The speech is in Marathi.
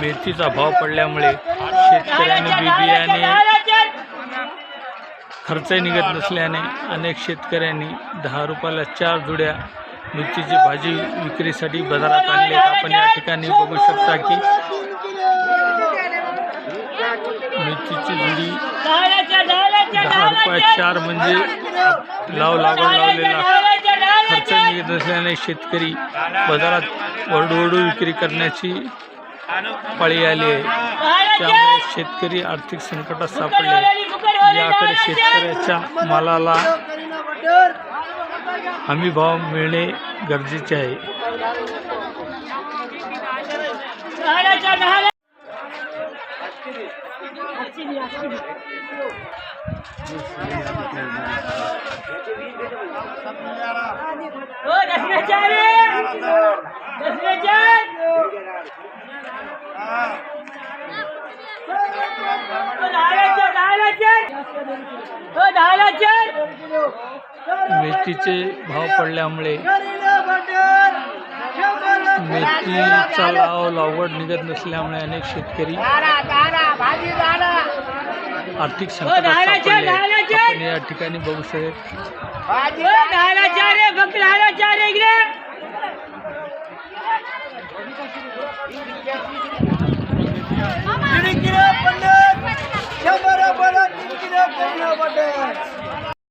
मेथीचा भाव पडल्यामुळे शेतकऱ्यांनी बी बियाणे खर्चही निघत नसल्याने अनेक शेतकऱ्यांनी 10 रुपयाला 4 जुड्या मेथीची भाजी विक्रीसाठी बाजारात आणले। आपण या ठिकाणी बघू शकता की मेथीची जुडी 10 रुपये 4 म्हणजे लागवड लावलेला खर्च निघत नसल्याने शेतकरी बाजारात ओरडू विक्री करण्याची पाळी आली आहे। त्यामुळे शेतकरी आर्थिक संकटात सापडले। याकडे शेतकऱ्याच्या मालाला हमी भाव मिळणे गरजेचे आहे। मेथीचे भाव पडल्यामुळे मेथीचा लागवड निघत नसल्यामुळे अनेक शेतकरी आर्थिक संकटात सापडले। आपण या ठिकाणी बघू शकतो।